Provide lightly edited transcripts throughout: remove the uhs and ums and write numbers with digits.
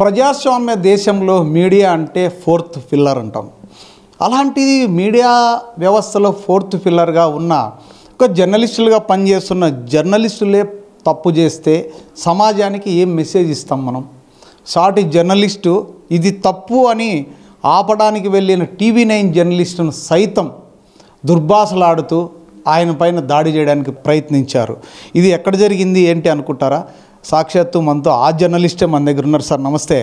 ప్రజాస్వామ్య దేశంలో మీడియా అంటే ఫోర్త్ పిల్లర్ అంటాం. అలాంటిది మీడియా వ్యవస్థలో ఫోర్త్ పిల్లర్గా ఉన్న ఒక జర్నలిస్టులుగా పనిచేస్తున్న జర్నలిస్టులే తప్పు చేస్తే సమాజానికి ఏం మెసేజ్ ఇస్తాం మనం? సాటి జర్నలిస్టు ఇది తప్పు అని ఆపడానికి వెళ్ళిన TV9 జర్నలిస్టును సైతం దుర్భాషలాడుతూ ఆయన పైన దాడి చేయడానికి ప్రయత్నించారు. ఇది ఎక్కడ జరిగింది ఏంటి అనుకుంటారా? సాక్షాత్తు మనతో ఆ జర్నలిస్టే మన దగ్గర ఉన్నారు. సార్ నమస్తే.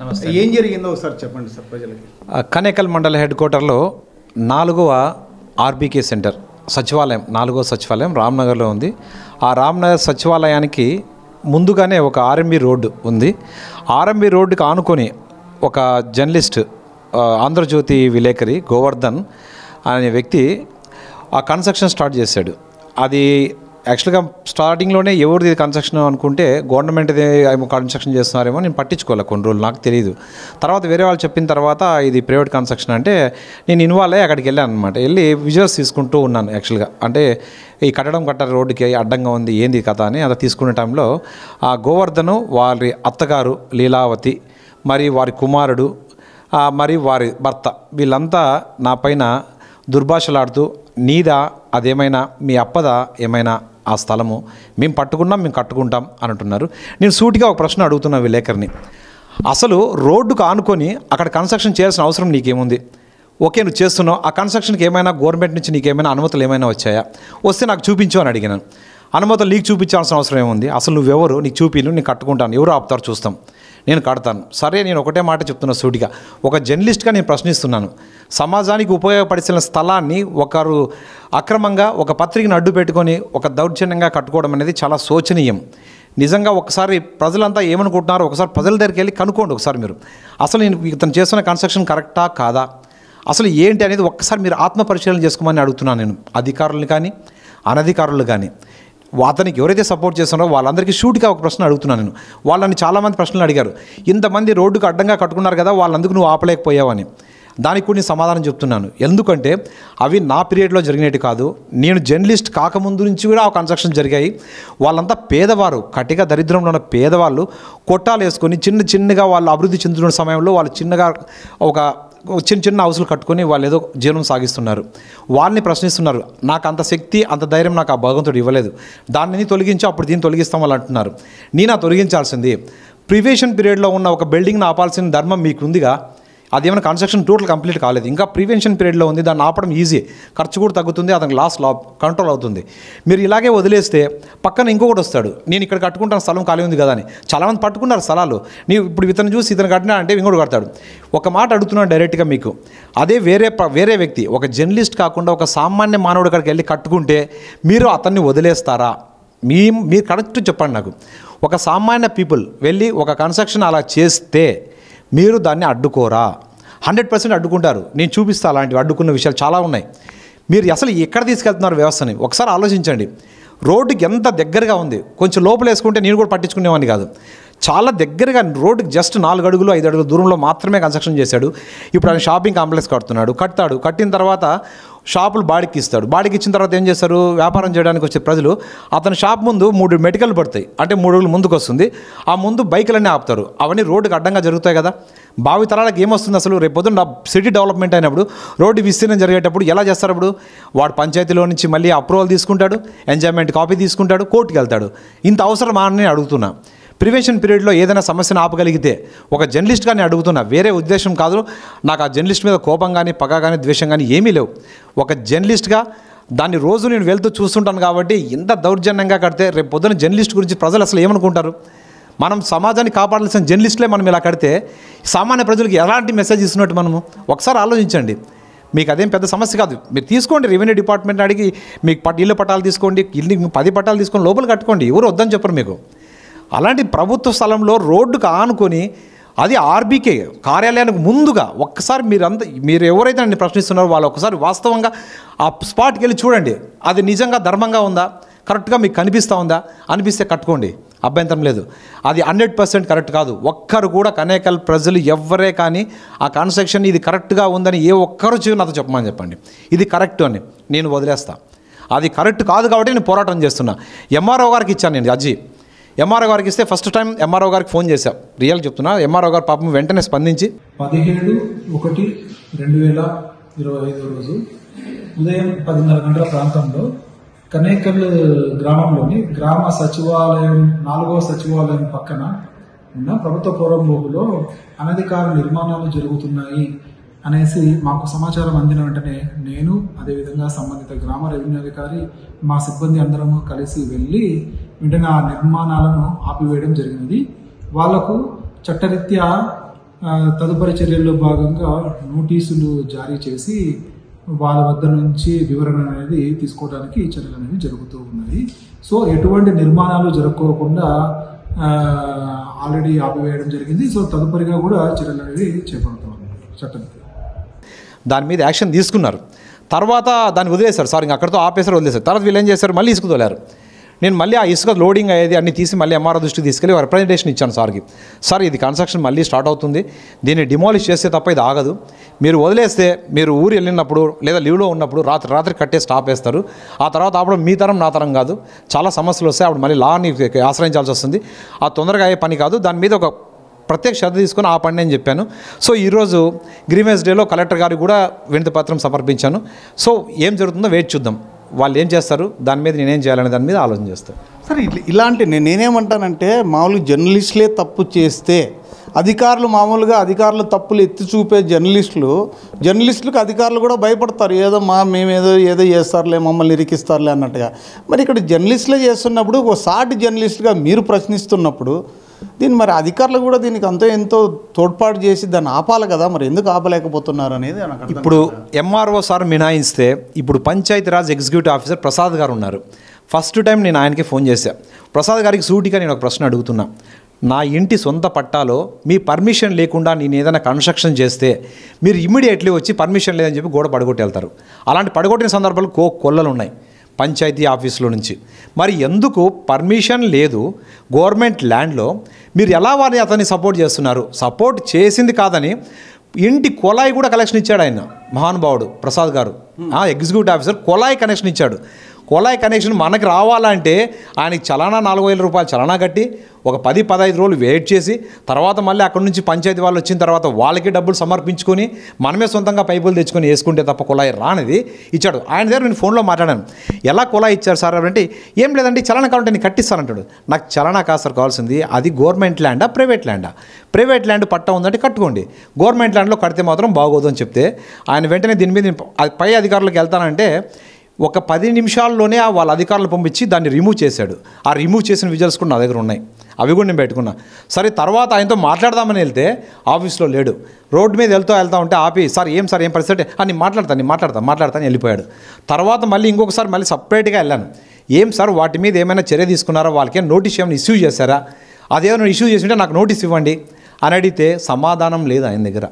నమస్తే. ఏం జరిగిందో ఒకసారి చెప్పండి సార్ ప్రజలకి. కనేకల్ మండల హెడ్ క్వార్టర్లో 4వ RBK సెంటర్ సచివాలయం, 4వ సచివాలయం రామ్నగర్లో ఉంది. ఆ రామ్నగర్ సచివాలయానికి ముందుగానే ఒక RMB రోడ్డు ఉంది. RMB రోడ్డుకి ఆనుకొని ఒక జర్నలిస్ట్ ఆంధ్రజ్యోతి విలేకరి గోవర్ధన్ అనే వ్యక్తి ఆ కన్స్ట్రక్షన్ స్టార్ట్ చేశాడు. అది యాక్చువల్గా స్టార్టింగ్లోనే ఎవరిది కన్స్ట్రక్షన్ అనుకుంటే గవర్నమెంట్ది కన్స్ట్రక్షన్ చేస్తున్నారేమో, నేను పట్టించుకోవాలి కొన్ని రోజులు, నాకు తెలియదు. తర్వాత వేరే వాళ్ళు చెప్పిన తర్వాత ఇది ప్రైవేట్ కన్స్ట్రక్షన్ అంటే నేను ఇన్వాల్వ్ అయ్యి అక్కడికి వెళ్ళాను అనమాట. వెళ్ళి విజువల్స్ తీసుకుంటూ ఉన్నాను. యాక్చువల్గా అంటే ఈ కట్టడం రోడ్డుకి అడ్డంగా ఉంది, ఏంది కథ అని అలా తీసుకునే టైంలో ఆ గోవర్ధను, వారి అత్తగారు లీలావతి, మరి వారి కుమారుడు, మరి వారి భర్త, వీళ్ళంతా నా పైన దుర్భాషలాడుతూ నీదా అదేమైనా, మీ అప్పదా ఏమైనా ఆ స్థలము, మేము పట్టుకున్నాం, మేము కట్టుకుంటాం అని అంటున్నారు. నేను సూటిగా ఒక ప్రశ్న అడుగుతున్నా విలేకరిని, అసలు రోడ్డుకు ఆనుకొని అక్కడ కన్స్ట్రక్షన్ చేయాల్సిన అవసరం నీకేముంది? ఓకే, నువ్వు చేస్తున్నావు, ఆ కన్స్ట్రక్షన్కి ఏమైనా గవర్నమెంట్ నుంచి నీకేమైనా అనుమతులు ఏమైనా వచ్చాయా? వస్తే నాకు చూపించు అని అడిగినాను. అనుమతులు నీకు చూపించాల్సిన అవసరం ఏముంది? అసలు నువ్వెవరు? నీకు చూపిను, నేను కట్టుకుంటాను, ఎవరు ఆపుతారు చూస్తాం, నేను కడతాను. సరే, నేను ఒకటే మాట చెప్తున్నా సూటిగా, ఒక జర్నలిస్ట్గా నేను ప్రశ్నిస్తున్నాను. సమాజానికి ఉపయోగపడిన స్థలాన్ని ఒకరు అక్రమంగా ఒక పత్రికను అడ్డు పెట్టుకొని ఒక దౌర్జన్యంగా కట్టుకోవడం అనేది చాలా శోచనీయం. నిజంగా ఒకసారి ప్రజలంతా ఏమనుకుంటున్నారో ఒకసారి ప్రజల దగ్గరికి వెళ్ళి కనుక్కోండి. ఒకసారి మీరు అసలు నేను ఇతను చేస్తున్న కన్స్ట్రక్షన్ కరెక్టా కాదా, అసలు ఏంటి అనేది ఒక్కసారి మీరు ఆత్మపరిశీలన చేసుకోమని అడుగుతున్నాను నేను. అధికారులను కానీ అనధికారులు కానీ అతనికి ఎవరైతే సపోర్ట్ చేస్తున్నారో వాళ్ళందరికీ షూట్గా ఒక ప్రశ్న అడుగుతున్నాను నేను. వాళ్ళని చాలామంది ప్రశ్నలు అడిగారు. ఇంతమంది రోడ్డుకు అడ్డంగా కట్టుకున్నారు కదా, వాళ్ళందుకు నువ్వు ఆపలేకపోయావని. దానికి కూడా నేను సమాధానం చెప్తున్నాను. ఎందుకంటే అవి నా పీరియడ్లో జరిగినట్టు కాదు, నేను జర్నలిస్ట్ కాకముందు నుంచి కూడా ఆ కన్స్ట్రక్షన్ జరిగాయి. వాళ్ళంతా పేదవారు, కటిక దరిద్రంలో ఉన్న పేదవాళ్ళు కొట్టాలు వేసుకొని చిన్నగా వాళ్ళు అభివృద్ధి చెందుతున్న సమయంలో వాళ్ళు చిన్నగా ఒక చిన్న హౌసులు కట్టుకొని వాళ్ళు ఏదో జీవనం సాగిస్తున్నారు. వాళ్ళని ప్రశ్నిస్తున్నారు. నాకు అంత శక్తి అంత ధైర్యం నాకు ఆ భగవంతుడు ఇవ్వలేదు, దాన్ని తొలగించి అప్పుడు దీన్ని తొలగిస్తాం వాళ్ళు అంటున్నారు. నేను తొలగించాల్సింది ప్రివేషన్ పీరియడ్లో ఉన్న ఒక బిల్డింగ్ని ఆపాల్సిన ధర్మం మీకు ఉందిగా. అదేమైనా కన్స్ట్రక్షన్ టోటల్ కంప్లీట్ కాలేదు, ఇంకా ప్రివెన్షన్ పీరియడ్లో ఉంది, దాన్ని ఆపడం ఈజీ, ఖర్చు కూడా తగ్గుతుంది, అతనికి లాస్ కంట్రోల్ అవుతుంది. మీరు ఇలాగే వదిలేస్తే పక్కన ఇంకొకటి వస్తాడు, నేను ఇక్కడ కట్టుకుంటాను స్థలం ఖాళీ ఉంది కదా అని. చాలామంది పట్టుకున్నారు స్థలాలు. నీవు ఇప్పుడు ఇతను చూసి ఇతను కట్టినా అంటే ఇంకోటి కడతాడు. ఒక మాట అడుగుతున్నాను డైరెక్ట్గా మీకు, అదే వేరే వ్యక్తి ఒక జర్నలిస్ట్ కాకుండా ఒక సామాన్య మానవుడి కాడికి వెళ్ళి కట్టుకుంటే మీరు అతన్ని వదిలేస్తారా? మీరు కరెక్ట్ చెప్పండి నాకు. ఒక సామాన్య పీపుల్ వెళ్ళి ఒక కన్స్ట్రక్షన్ అలా చేస్తే మీరు దాన్ని అడ్డుకోరా? 100% అడ్డుకుంటారు. నేను చూపిస్తా, అలాంటివి అడ్డుకున్న విషయాలు చాలా ఉన్నాయి. మీరు అసలు ఎక్కడ తీసుకెళ్తున్నారు వ్యవస్థని ఒకసారి ఆలోచించండి. రోడ్డుకి ఎంత దగ్గరగా ఉంది, కొంచెం లోపల వేసుకుంటే నేను కూడా పట్టించుకునేవాడిని కాదు. చాలా దగ్గరగా రోడ్డుకి జస్ట్ 4 అడుగులు 5 అడుగుల దూరంలో మాత్రమే కన్స్ట్రక్షన్ చేశాడు. ఇప్పుడు ఆయన షాపింగ్ కాంప్లెక్స్ కడతాడు. కట్టిన తర్వాత షాపులు బాడికి ఇస్తాడు. బాడికి ఇచ్చిన తర్వాత ఏం చేస్తారు? వ్యాపారం చేయడానికి వచ్చే ప్రజలు అతని షాప్ ముందు 3 మెటికలు పడతాయి, అంటే 3 అడుగులు ముందుకు వస్తుంది. ఆ ముందు బైకులన్నీ ఆపుతారు. అవన్నీ రోడ్డుకి అడ్డంగా జరుగుతాయి కదా. భావి తరాలకు ఏమొస్తుంది అసలు? రేపు పొద్దున్న సిటీ డెవలప్మెంట్ అయినప్పుడు రోడ్డు విస్తీర్ణం జరిగేటప్పుడు ఎలా చేస్తారు? అప్పుడు వాడు పంచాయతీలో నుంచి మళ్ళీ అప్రూవల్ తీసుకుంటాడు, ఎంజాయ్మెంట్ కాపీ తీసుకుంటాడు, కోర్టుకి వెళ్తాడు. ఇంత అవసరమా అని నేను అడుగుతున్నా. ప్రివెన్షన్ పీరియడ్లో ఏదైనా సమస్యను ఆపగలిగితే ఒక జర్నలిస్ట్గా నేను అడుగుతున్నా, వేరే ఉద్దేశం కాదు. నాకు ఆ జర్నలిస్ట్ మీద కోపం కానీ పగ కానీ ద్వేషం కానీ ఏమీ లేవు. ఒక జర్నలిస్ట్గా దాన్ని రోజు నేను వెళ్తూ చూస్తుంటాను కాబట్టి ఇంత దౌర్జన్యంగా కడితే రేపు పొద్దున జర్నలిస్ట్ గురించి ప్రజలు అసలు ఏమనుకుంటారు? మనం సమాజాన్ని కాపాడాల్సిన జర్నలిస్టులే మనం ఇలా కడితే సామాన్య ప్రజలకు ఎలాంటి మెసేజ్ ఇస్తున్నట్టు మనము ఒకసారి ఆలోచించండి. మీకు అదేం పెద్ద సమస్య కాదు. మీరు తీసుకోండి, రెవెన్యూ డిపార్ట్మెంట్ అడిగి మీకు ఇళ్ళ పట్టాలు తీసుకోండి, ఇల్లు 10 పట్టాలు తీసుకొని లోపల కట్టుకోండి, ఎవరు వద్దని చెప్పరు మీకు. అలాంటి ప్రభుత్వ స్థలంలో రోడ్డుకు ఆనుకొని, అది RBK కార్యాలయానికి ముందుగా ఒక్కసారి మీరు ఎవరైతే నన్ను ప్రశ్నిస్తున్నారో వాళ్ళు ఒకసారి వాస్తవంగా ఆ స్పాట్కి వెళ్ళి చూడండి. అది నిజంగా ధర్మంగా ఉందా, కరెక్ట్గా మీకు కనిపిస్తూ ఉందా? అనిపిస్తే కట్టుకోండి, అభ్యంతరం లేదు. అది 100% కరెక్ట్ కాదు. ఒక్కరు కూడా కనేకల్ ప్రజలు ఎవ్వరే కానీ ఆ కన్స్ట్రక్షన్ ఇది కరెక్ట్గా ఉందని ఏ ఒక్కరు నాతో చెప్పండి ఇది కరెక్ట్ అని, నేను వదిలేస్తా. అది కరెక్ట్ కాదు కాబట్టి నేను పోరాటం చేస్తున్నా. MRO గారికి ఇచ్చాను నేను అర్జీ. ఎంఆర్ఓ గారికి ఇస్తే ఫస్ట్ టైం ఎంఆర్ఓ గారికి ఫోన్ చేశాం. రియల్ చెప్తున్నా, ఎంఆర్ఓ గారు పాపం వెంటనే స్పందించి 17/1/2025 రోజు ఉదయం 10:30 గంటల ప్రాంతంలో కనేకల్ గ్రామంలోని గ్రామ సచివాలయం 4వ సచివాలయం పక్కన ఉన్న ప్రభుత్వ పూర్వంభూమిలో అనధికార నిర్మాణాలు జరుగుతున్నాయి అనేసి మాకు సమాచారం అందిన వెంటనే నేను, అదేవిధంగా సంబంధిత గ్రామ రెవెన్యూ అధికారి, మా సిబ్బంది అందరము కలిసి వెళ్ళి వెంటనే ఆ నిర్మాణాలను ఆపివేయడం జరిగినది. వాళ్లకు చట్టరీత్యా తదుపరి చర్యల్లో భాగంగా నోటీసులు జారీ చేసి వాళ్ళ వద్ద నుంచి వివరణ అనేది తీసుకోవడానికి చర్యలు అనేవి జరుగుతూ ఉన్నాయి. సో ఎటువంటి నిర్మాణాలు జరగకోకుండా ఆల్రెడీ ఆపివేయడం జరిగింది. సో తదుపరిగా కూడా చర్యలు అనేవి చేపడతా ఉన్నారు చట్టరీత్యా. దాని మీద యాక్షన్ తీసుకున్నారు. తర్వాత దాన్ని వదిలేశారు సార్, ఇంకా అక్కడితో ఆపేసారు, వదిలేశారు. తర్వాత వీళ్ళు ఏం చేశారు, మళ్ళీ ఇసుక తోలారు. నేను మళ్ళీ ఆ ఇసుక లోడింగ్ అయ్యేది అన్ని తీసి మళ్ళీ ఎంఆర్ఓ దృష్టికి తీసుకెళ్ళి రిప్రజెంటేషన్ ఇచ్చాను సార్కి. సార్ ఇది కన్స్ట్రక్షన్ మళ్ళీ స్టార్ట్ అవుతుంది, దీన్ని డిమాలిష్ చేస్తే తప్ప ఇది ఆగదు. మీరు వదిలేస్తే మీరు ఊరు వెళ్ళినప్పుడు లేదా లీవ్లో ఉన్నప్పుడు రాత్రి కట్టే స్టాప్ వేస్తారు. ఆ తర్వాత అప్పుడు మీ తరం నా తరం కాదు, చాలా సమస్యలు వస్తాయి. అప్పుడు మళ్ళీ లాని ఆశ్రయించాల్సి వస్తుంది. ఆ తొందరగా అయ్యే పని కాదు. దాని మీద ఒక ప్రత్యేక శ్రద్ధ తీసుకొని ఆ పని అని చెప్పాను. సో ఈరోజు గ్రీవెన్స్ డేలో కలెక్టర్ గారికి కూడా వినతి పత్రం సమర్పించాను. సో ఏం జరుగుతుందో వెయిట్ చూద్దాం, వాళ్ళు ఏం చేస్తారు, దాని మీద నేనేం చేయాలనే దాని మీద ఆలోచన చేస్తాను. సరే, ఇలాంటి నేనేమంటానంటే మామూలుగా జర్నలిస్టులే తప్పు చేస్తే అధికారులు అధికారులు తప్పులు ఎత్తి చూపే జర్నలిస్టులకు అధికారులు కూడా భయపడతారు. మేమేదో చేస్తారులే, మమ్మల్ని ఇరికిస్తారులే అన్నట్టుగా. మరి ఇక్కడ జర్నలిస్టులే చేస్తున్నప్పుడు ఒక సాటి జర్నలిస్టుగా మీరు ప్రశ్నిస్తున్నప్పుడు దీన్ని మరి అధికారులు కూడా దీనికి ఎంతో తోడ్పాటు చేసి దాన్ని ఆపాలి కదా, మరి ఎందుకు ఆపలేకపోతున్నారు అనేది ఇప్పుడు ఎంఆర్ఓ సార్ మినాయిస్తే ఇప్పుడు పంచాయతీరాజ్ ఎగ్జిక్యూటివ్ ఆఫీసర్ ప్రసాద్ గారు ఉన్నారు. ఫస్ట్ టైం నేను ఆయనకి ఫోన్ చేశాను. ప్రసాద్ గారికి సూటిగా నేను ఒక ప్రశ్న అడుగుతున్నా, నా ఇంటి సొంత పట్టాలో మీ పర్మిషన్ లేకుండా నేను ఏదైనా కన్స్ట్రక్షన్ చేస్తే మీరు ఇమ్మీడియట్లీ వచ్చి పర్మిషన్ లేదని చెప్పి గోడ పడగొట్టి వెళ్తారు. అలాంటి పడగొట్టిన సందర్భాలు కొల్లలు ఉన్నాయి పంచాయతీ ఆఫీసులో నుంచి. మరి ఎందుకు పర్మిషన్ లేదు గవర్నమెంట్ ల్యాండ్లో మీరు ఎలా వారిని అతన్ని సపోర్ట్ చేస్తున్నారు? సపోర్ట్ చేసింది కాదని ఇంటి కొలాయి కూడా కలెక్షన్ ఇచ్చాడు ఆయన, మహానుభావుడు ప్రసాద్ గారు ఎగ్జిక్యూటివ్ ఆఫీసర్. కొలాయి కనెక్షన్ ఇచ్చాడు. కొలాయి కనెక్షన్ మనకి రావాలంటే ఆయనకి చలానా 4,000 రూపాయలు చలానా కట్టి ఒక 10-15 రోజులు వెయిట్ చేసి తర్వాత మళ్ళీ అక్కడి నుంచి పంచాయతీ వాళ్ళు వచ్చిన తర్వాత వాళ్ళకి డబ్బులు సమర్పించుకొని మనమే సొంతంగా పైపులు తెచ్చుకొని వేసుకుంటే తప్ప కుళాయి రానిది ఇచ్చాడు. ఆయన దగ్గర నేను ఫోన్లో మాట్లాడాను, ఎలా కుళాయి ఇచ్చారు సార్ అంటే, ఏం లేదండి చలనా కావాలంటే నేను కట్టిస్తానంటాడు. నాకు చలనా కాదు సార్ కావాల్సింది, అది గవర్నమెంట్ ల్యాండా ప్రైవేట్ ల్యాండా? ప్రైవేట్ ల్యాండ్ పట్టా ఉందంటే కట్టుకోండి, గవర్నమెంట్ ల్యాండ్లో కడితే మాత్రం బాగోదు అని చెప్తే ఆయన వెంటనే దీని మీద పై అధికారులకు వెళ్తానంటే ఒక 10 నిమిషాల్లోనే వాళ్ళ అధికారులు పంపించి దాన్ని రిమూవ్ చేశాడు. ఆ రిమూవ్ చేసిన విజువల్స్ కూడా నా దగ్గర ఉన్నాయి, అవి కూడా నేను పెట్టుకున్నా. సరే తర్వాత ఆయనతో మాట్లాడదామని వెళ్తే ఆఫీస్లో లేడు. రోడ్డు మీద వెళ్తా ఉంటే ఆపి, సార్ ఏం పరిస్థితి అని మాట్లాడతాను వెళ్ళిపోయాడు. తర్వాత మళ్ళీ ఇంకొకసారి మళ్ళీ సపరేట్గా వెళ్ళాను. ఏం సార్ వాటి మీద ఏమైనా చర్య తీసుకున్నారా, వాళ్ళకి నోటీస్ ఏమైనా ఇష్యూ చేశారా, అదేమైనా ఇష్యూ చేసింటే నాకు నోటీస్ ఇవ్వండి అని అడిగితే సమాధానం లేదు ఆయన దగ్గర.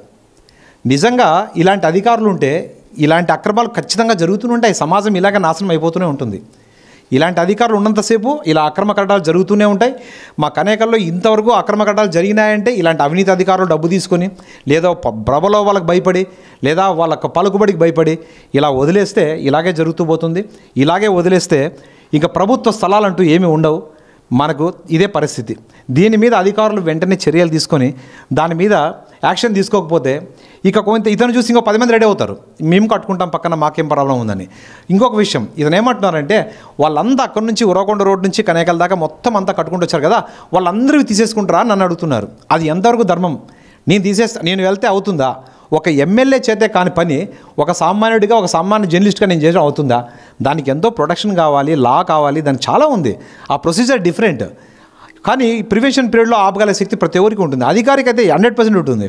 నిజంగా ఇలాంటి అధికారులు ఉంటే ఇలాంటి అక్రమాలు ఖచ్చితంగా జరుగుతూనే ఉంటాయి. సమాజం ఇలాగ నాశనం అయిపోతూనే ఉంటుంది. ఇలాంటి అధికారులు ఉన్నంతసేపు ఇలా అక్రమ కట్టడాలు జరుగుతూనే ఉంటాయి. మా కనేకల్లో ఇంతవరకు అక్రమ కట్టడాలు జరిగినాయంటే ఇలాంటి అవినీతి అధికారులు డబ్బు తీసుకొని లేదా ప్రభలో వాళ్ళకి భయపడి లేదా వాళ్ళ పలుకుబడికి భయపడి ఇలా వదిలేస్తే ఇలాగే జరుగుతూ పోతుంది. ఇలాగే వదిలేస్తే ఇంకా ప్రభుత్వ స్థలాలంటూ ఏమీ ఉండవు. మనకు ఇదే పరిస్థితి. దీని మీద అధికారులు వెంటనే చర్యలు తీసుకొని దాని మీద యాక్షన్ తీసుకోకపోతే ఇక కొంత ఇతను చూసి ఇంకో 10 మంది రెడీ అవుతారు, మేము కట్టుకుంటాం పక్కన మాకేం ప్రాబ్లం ఉందని. ఇంకొక విషయం, ఇతను ఏమంటున్నారంటే వాళ్ళంతా అక్కడి నుంచి ఉరవకొండ రోడ్ నుంచి కనేకల దాకా మొత్తం అంతా కట్టుకుంటూ వచ్చారు కదా, వాళ్ళందరూ తీసేసుకుంటారా నన్ను అడుగుతున్నారు. అది ఎంతవరకు ధర్మం? నేను వెళ్తే అవుతుందా? ఒక ఎమ్మెల్యే చేతే కాని పని ఒక సామాన్యుడిగా ఒక సామాన్య జర్నలిస్ట్గా నేను చేయడం అవుతుందా? దానికి ఎంతో ప్రొటెక్షన్ కావాలి, లా కావాలి, దానికి చాలా ఉంది. ఆ ప్రొసీజర్ డిఫరెంట్. కానీ ప్రివెన్షన్ పీరియడ్లో ఆపగల శక్తి ప్రతి ఒక్కరికి ఉంటుంది. అధికారికి అయితే 100% ఉంటుంది.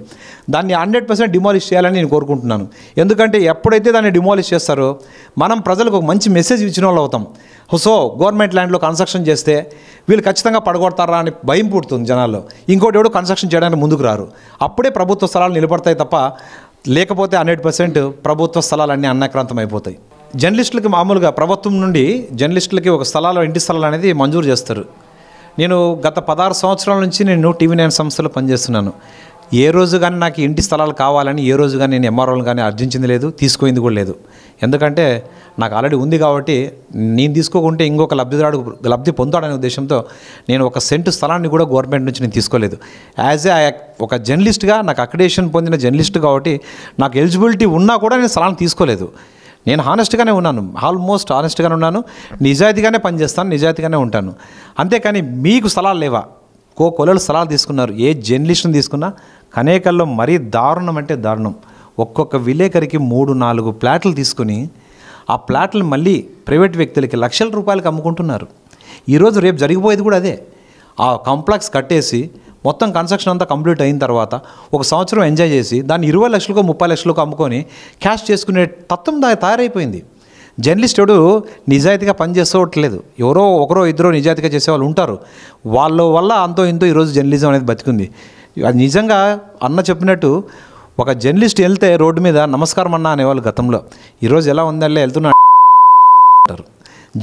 దాన్ని 100% డిమాలిష్ చేయాలని నేను కోరుకుంటున్నాను. ఎందుకంటే ఎప్పుడైతే దాన్ని డిమాలిష్ చేస్తారో మనం ప్రజలకు ఒక మంచి మెసేజ్ ఇచ్చిన వాళ్ళు అవుతాం. సో గవర్నమెంట్ ల్యాండ్లో కన్స్ట్రక్షన్ చేస్తే వీళ్ళు ఖచ్చితంగా పడగొడతారా అని భయం పుడుతుంది జనాల్లో. ఇంకోటి ఎవడు కన్స్ట్రక్షన్ చేయడానికి ముందుకు రారు. అప్పుడే ప్రభుత్వ స్థలాలు నిలబడతాయి తప్ప లేకపోతే 100% ప్రభుత్వ స్థలాలన్నీ అన్యాక్రాంతం అయిపోతాయి. జర్నలిస్టులకి మామూలుగా ప్రభుత్వం నుండి జర్నలిస్టులకి ఒక స్థలాలు ఇంటి స్థలాలు అనేది మంజూరు చేస్తారు. నేను గత 16 సంవత్సరాల నుంచి నేను TV9 సంస్థలో పనిచేస్తున్నాను. ఏ రోజు కానీ నాకు ఇంటి స్థలాలు కావాలని ఏ రోజు కానీ నేను ఎంఆర్ఓలు కానీ అర్జించింది లేదు, తీసుకుపోయింది కూడా లేదు. ఎందుకంటే నాకు ఆల్రెడీ ఉంది కాబట్టి నేను తీసుకోకుంటే ఇంకొక లబ్ధి పొందాడనే ఉద్దేశంతో నేను ఒక సెంటు స్థలాన్ని కూడా గవర్నమెంట్ నుంచి నేను తీసుకోలేదు. యాజ్ ఒక జర్నలిస్ట్గా నాకు అక్రిడేషన్ పొందిన జర్నలిస్ట్ కాబట్టి నాకు ఎలిజిబిలిటీ ఉన్నా కూడా నేను స్థలాన్ని తీసుకోలేదు. నేను హానెస్ట్గానే ఉన్నాను, ఆల్మోస్ట్ హానెస్ట్గానే ఉన్నాను, నిజాయితీగానే పనిచేస్తాను, నిజాయితీగానే ఉంటాను. అంతేకాని మీకు స్థలాలు లేవా? కొలలు స్థలాలు తీసుకున్నారు. ఏ జర్నలిస్ట్ని తీసుకున్నా కనేకల్లో మరీ దారుణం అంటే దారుణం. ఒక్కొక్క విలేకరికి 3-4 ప్లాట్లు తీసుకుని ఆ ప్లాట్లు మళ్ళీ ప్రైవేట్ వ్యక్తులకి లక్షల రూపాయలకి అమ్ముకుంటున్నారు. ఈరోజు రేపు జరిగిపోయేది కూడా అదే. ఆ కాంప్లెక్స్ కట్టేసి మొత్తం కన్స్ట్రక్షన్ అంతా కంప్లీట్ అయిన తర్వాత ఒక సంవత్సరం ఎంజాయ్ చేసి దాన్ని 20 లక్షలకో 30 లక్షలకో అమ్ముకొని క్యాష్ చేసుకునే తత్వం తయారైపోయింది. జర్నలిస్ట్ ఎవడు నిజాయితీగా పనిచేసుకోవట్లేదు. ఎవరో ఒకరో ఇద్దరో నిజాయితీగా చేసేవాళ్ళు ఉంటారు. వాళ్ళ వల్ల అంతో ఇంతో ఈరోజు జర్నలిజం అనేది బతికుంది. అది నిజంగా అన్న చెప్పినట్టు ఒక జర్నలిస్ట్ వెళ్తే రోడ్డు మీద నమస్కారం అన్న అనేవాళ్ళు గతంలో. ఈరోజు ఎలా ఉందంటే వెళ్తున్నా అంటారు.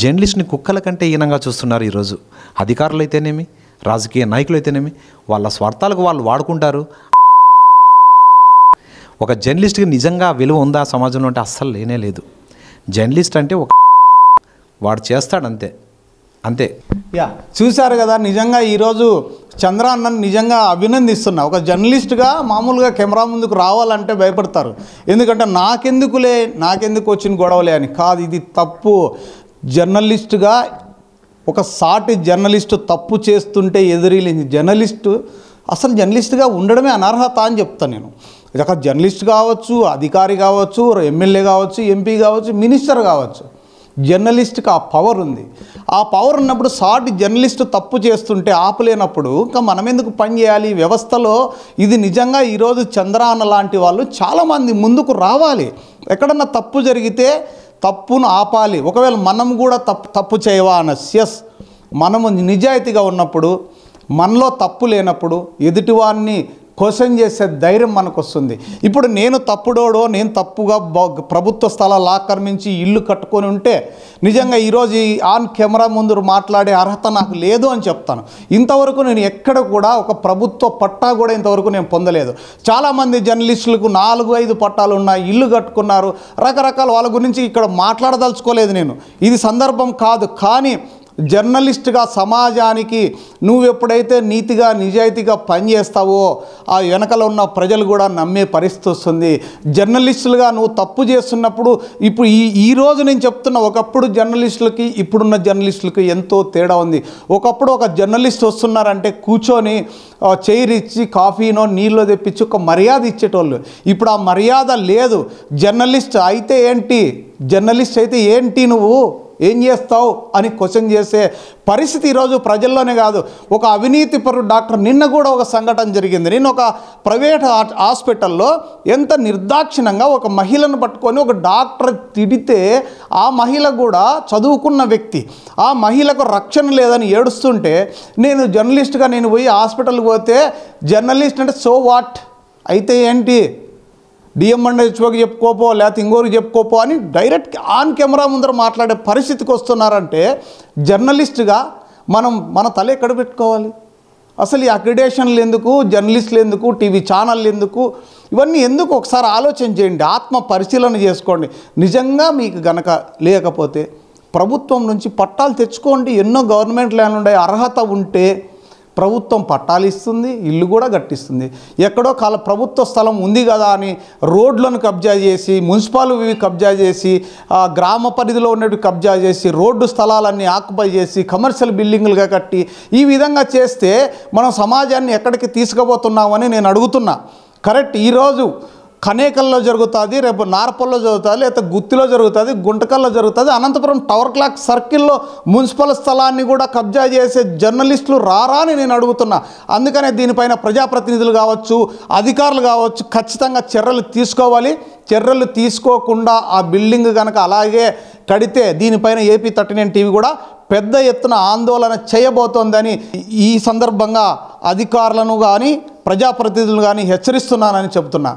జర్నలిస్ట్ని కుక్కల కంటే హీనంగా చూస్తున్నారు ఈరోజు. అధికారులు అయితేనేమి, రాజకీయ నాయకులు అయితేనేమి, వాళ్ళ స్వార్థాలకు వాళ్ళు వాడుకుంటారు. ఒక జర్నలిస్ట్కి నిజంగా విలువ ఉందా సమాజంలో అంటే అస్సలు లేనే లేదు. జర్నలిస్ట్ అంటే వాడు చేస్తాడంతే, అంతే. యా, చూశారు కదా. నిజంగా ఈరోజు చంద్ర అన్నని నిజంగా అభినందిస్తున్నా. ఒక జర్నలిస్ట్గా మామూలుగా కెమెరా ముందుకు రావాలంటే భయపడతారు. ఎందుకంటే నాకెందుకు వచ్చిన గొడవలే అని కాదు, ఇది తప్పు. జర్నలిస్టుగా ఒక సాటి జర్నలిస్టు తప్పు చేస్తుంటే ఎదురీలేని జర్నలిస్టు అసలు జర్నలిస్ట్గా ఉండడమే అనర్హత అని చెప్తాను నేను. ఒక జర్నలిస్ట్ కావచ్చు, అధికారి కావచ్చు, ఎమ్మెల్యే కావచ్చు, ఎంపీ కావచ్చు, మినిస్టర్ కావచ్చు, జర్నలిస్ట్కి ఆ పవర్ ఉంది. ఆ పవర్ ఉన్నప్పుడు సాటి జర్నలిస్టు తప్పు చేస్తుంటే ఆపలేనప్పుడు ఇంకా మనం ఎందుకు పని చేయాలి వ్యవస్థలో? ఇది నిజంగా ఈరోజు చంద్రాన్న లాంటి వాళ్ళు చాలామంది ముందుకు రావాలి. ఎక్కడన్నా తప్పు జరిగితే తప్పును ఆపాలి. ఒకవేళ మనం కూడా తప్పు చేయవా అన్న ఎస్, మనము నిజాయితీగా ఉన్నప్పుడు, మనలో తప్పు లేనప్పుడు ఎదుటివారిని క్వశ్చన్ చేసే ధైర్యం మనకు వస్తుంది. ఇప్పుడు నేను తప్పుగా ప్రభుత్వ స్థలాలు ఆక్రమించి ఇల్లు కట్టుకొని ఉంటే నిజంగా ఈరోజు ఆన్ కెమెరా ముందు మాట్లాడే అర్హత నాకు లేదు అని చెప్తాను. ఇంతవరకు నేను ఎక్కడ కూడా ఒక ప్రభుత్వ పట్టా కూడా ఇంతవరకు నేను పొందలేదు. చాలామంది జర్నలిస్టులకు 4-5 పట్టాలు ఉన్నాయి, ఇల్లు కట్టుకున్నారు, రకరకాల వాళ్ళ గురించి ఇక్కడ మాట్లాడదలుచుకోలేదు నేను. ఇది సందర్భం కాదు. కానీ జర్నలిస్ట్గా సమాజానికి నువ్వు ఎప్పుడైతే నీతిగా నిజాయితీగా పనిచేస్తావో ఆ వెనకలో ఉన్న ప్రజలు కూడా నమ్మే పరిస్థితి వస్తుంది. జర్నలిస్టులుగా నువ్వు తప్పు చేస్తున్నప్పుడు ఇప్పుడు ఈరోజు నేను చెప్తున్నా, ఒకప్పుడు జర్నలిస్టులకి ఇప్పుడున్న జర్నలిస్టులకి ఎంతో తేడా ఉంది. ఒకప్పుడు ఒక జర్నలిస్ట్ వస్తున్నారంటే కూర్చొని చైర్ ఇచ్చి కాఫీనో నీళ్ళో తెప్పించి ఒక మర్యాద ఇచ్చేటోళ్ళు. ఇప్పుడు ఆ మర్యాద లేదు. జర్నలిస్ట్ అయితే ఏంటి నువ్వు ఏం చేస్తావు అని క్వశ్చన్ చేసే పరిస్థితి ఈరోజు ప్రజల్లోనే కాదు, ఒక అవినీతిపరుడు డాక్టర్. నిన్న కూడా ఒక సంఘటన జరిగింది. నేను ఒక ప్రైవేట్ హాస్పిటల్లో ఎంత నిర్దాక్షిణ్యంగా ఒక మహిళను పట్టుకొని ఒక డాక్టర్ తిడితే ఆ మహిళ కూడా చదువుకున్న వ్యక్తి, ఆ మహిళకు రక్షణ లేదని ఏడుస్తుంటే నేను జర్నలిస్ట్గా నేను పోయి హాస్పిటల్కి పోతే జర్నలిస్ట్ అంటే సో వాట్ అయితే ఏంటి, డిఎంఎన్హెచ్ఓకి చెప్పుకోపో లేకపోతే ఇంకోరికి చెప్పుకోపో అని డైరెక్ట్ ఆన్ కెమెరా ముందర మాట్లాడే పరిస్థితికి వస్తున్నారంటే జర్నలిస్ట్గా మన తల ఎక్కడ పెట్టుకోవాలి? అసలు ఈ అక్రిడేషన్లు ఎందుకు, జర్నలిస్టులు ఎందుకు, టీవీ ఛానళ్ళు ఎందుకు, ఇవన్నీ ఎందుకు? ఒకసారి ఆలోచన చేయండి, ఆత్మ పరిశీలన చేసుకోండి. నిజంగా మీకు గనక లేకపోతే ప్రభుత్వం నుంచి పట్టాలు తెచ్చుకోండి. ఎన్నో గవర్నమెంట్ ల్యాండ్లు ఉన్నాయి. అర్హత ఉంటే ప్రభుత్వం పట్టాలు ఇస్తుంది, ఇల్లు కూడా కట్టిస్తుంది. ఎక్కడో ప్రభుత్వ స్థలం ఉంది కదా అని రోడ్లను కబ్జా చేసి, మున్సిపాలిటీ కబ్జా చేసి, గ్రామ పరిధిలో ఉన్నట్టు కబ్జా చేసి, రోడ్డు స్థలాలన్నీ ఆక్యుపై చేసి కమర్షియల్ బిల్డింగులుగా కట్టి ఈ విధంగా చేస్తే మనం సమాజాన్ని ఎక్కడికి తీసుకుపోతున్నామని నేను అడుగుతున్నా. కరెక్ట్, ఈరోజు కనేకల్లో జరుగుతుంది, రేపు నార్పల్లో జరుగుతుంది, లేకపోతే గుత్తిలో జరుగుతుంది, గుంటకల్లో జరుగుతుంది, అనంతపురం టవర్ క్లాక్ సర్కిల్లో మున్సిపల్ స్థలాన్ని కూడా కబ్జా చేసే జర్నలిస్టులు రారా అని నేను అడుగుతున్నా. అందుకనే దీనిపైన ప్రజాప్రతినిధులు కావచ్చు, అధికారులు కావచ్చు ఖచ్చితంగా చర్యలు తీసుకోవాలి. చర్యలు తీసుకోకుండా ఆ బిల్డింగ్ కనుక అలాగే కడితే దీనిపైన AP39 టీవీ కూడా పెద్ద ఎత్తున ఆందోళన చేయబోతోందని ఈ సందర్భంగా అధికారులను కానీ ప్రజాప్రతినిధులు కానీ హెచ్చరిస్తున్నానని చెబుతున్నా.